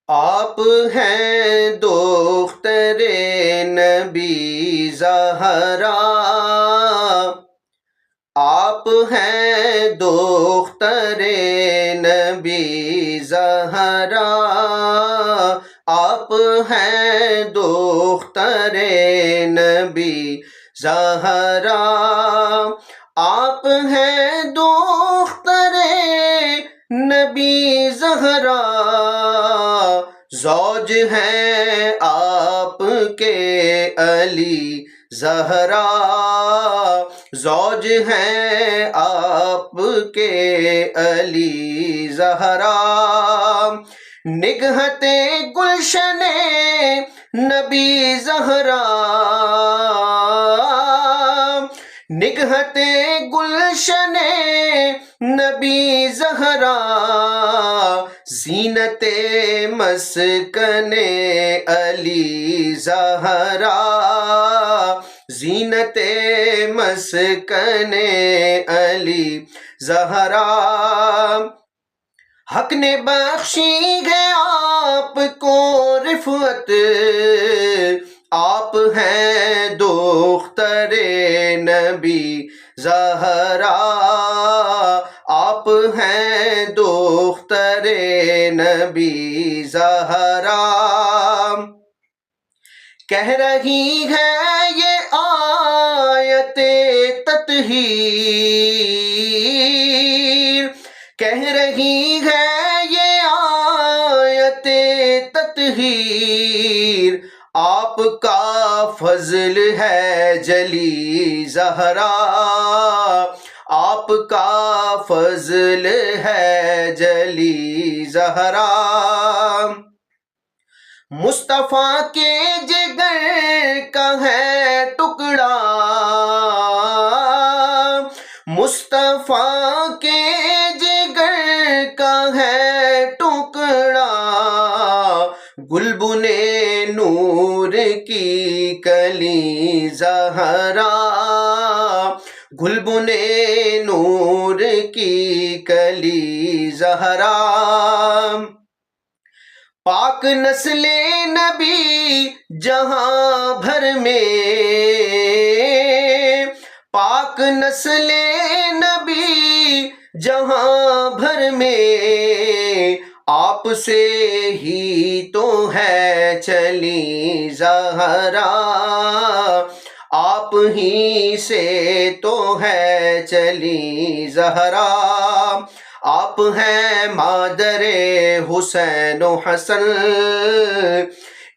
آپ ہیں دختر نبی زہرا، آپ ہیں دختر نبی زہرا، آپ ہیں دختر نبی زہرا، آپ ہیں دختر نبی زہرا، زوج ہیں آپ کے علی زہرا، زوج ہیں آپ کے علی زہرا، نگہت گلشن نبی زہرا، نگہت گلشن نبی زہرا، زینت مسکن علی زہرا، زینت مسکن علی زہرا، حق نے بخشی ہے آپ کو رفعت، آپ ہیں دختر نبی زہرا، آپ ہیں دختر نبی زہرا، کہہ رہی ہے یہ آیت تطہیر، کہہ رہی ہے یہ آیت تطہیر، آپ کا فضل ہے جلی زہرا، آپ کا فضل ہے جلی زہرا، مصطفیٰ کے جگر کا ہے ٹکڑا، مصطفیٰ کے جگر کا ہے ٹکڑا، گلبن نور کی کلی زہرا، گلبن نور کی کلی زہرا، پاک نسل نبی جہاں بھر میں، پاک نسل نبی جہاں بھر میں، آپ سے ہی تو ہے چلی زہرا، آپ ہی سے تو ہے چلی زہرا، آپ ہیں مادر حسین و حسن،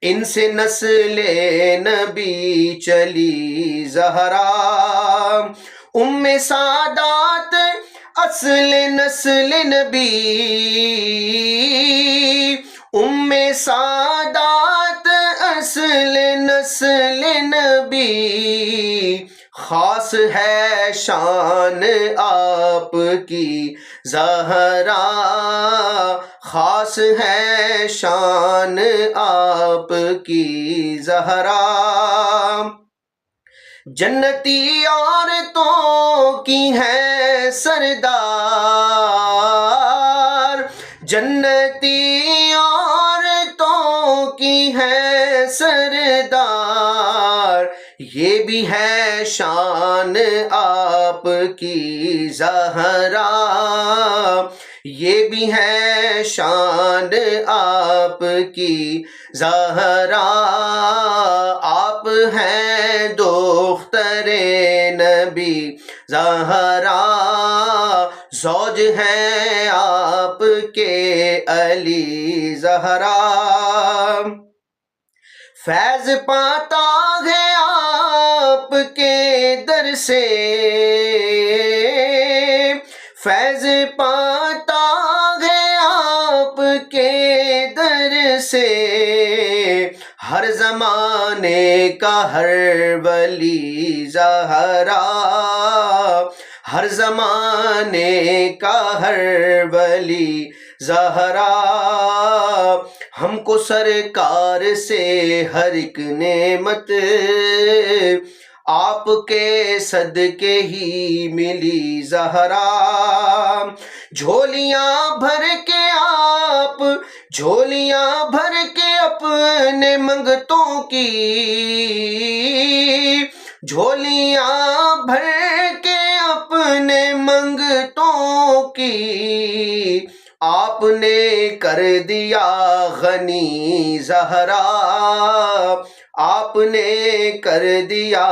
ان سے نسل نبی چلی زہرا، ام سعادات اصل نسل نبی، ام سعادات اصل نسل نبی، خاص ہے شان آپ کی زہرا، خاص ہے شان آپ کی زہرا، جنتی عورتوں کی ہے سردار، جنتی عورتوں کی ہے سردار، یہ بھی ہے شان آپ کی زہرا، یہ بھی ہے شان آپ کی زہرا، آپ ہیں دختر نبی زہرا، زوج ہیں آپ کے علی زہرا، فیض پاتا ہے آپ کے در سے، فیض پاتا ہے آپ کے در سے، ہر زمانے کا ہر ولی زہرا، ہر زمانے کا ہر ولی زہرا، ہم کو سرکار سے ہر ایک نعمت آپ کے صدقے ہی ملی زہرا، جھولیاں بھر کے آپ جھولیاں بھر کے اپنے منگتوں کی، جھولیاں بھر کے اپنے منگتوں کی، آپ نے کر دیا غنی زہرا، آپ نے کر دیا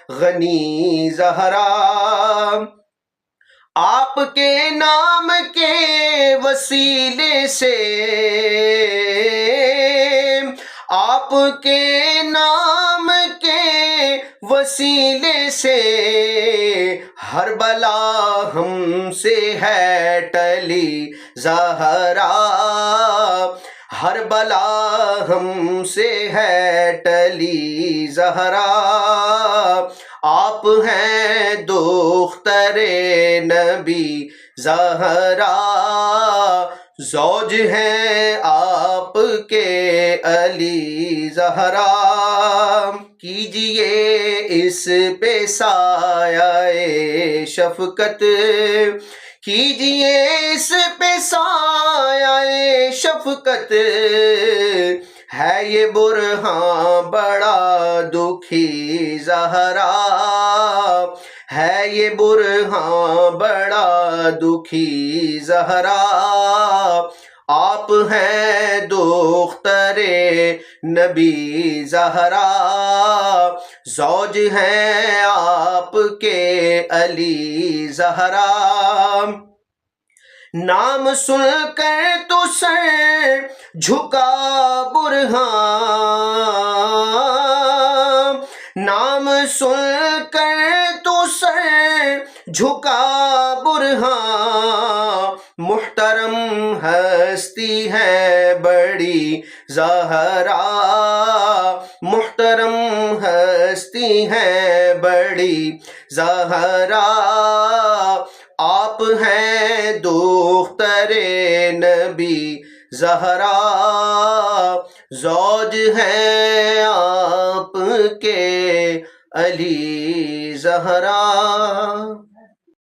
غنی زہرا۔ آپ کے نام کے وسیلے سے، آپ کے نام کے وسیلے سے، ہر بلا ہم سے ہے ٹلی زہرا، ہر بلا ہم سے ہے ٹلی زہرا۔ آپ ہیں دختر نبی زہرا، زوج ہیں آپ کے علی زہرا۔ کیجئے اس پہ سایہ شفقت، کیجئے اس پہ سایہ شفقت، ہے یہ برہاں بڑا دکھی زہرا، ہے یہ برہاں بڑا دکھی زہرا۔ آپ ہیں دختر نبی زہرا، زوج ہیں آپ کے علی زہرا۔ نام سن کر تو سر جھکا برہاں، نام سن کر تو سر جھکا برہاں، محترم ہستی ہے بڑی زہرا، محترم ہستی ہے بڑی زہرا۔ آپ ہیں دختر نبی زہرا، زوج ہیں آپ کے علی زہرا۔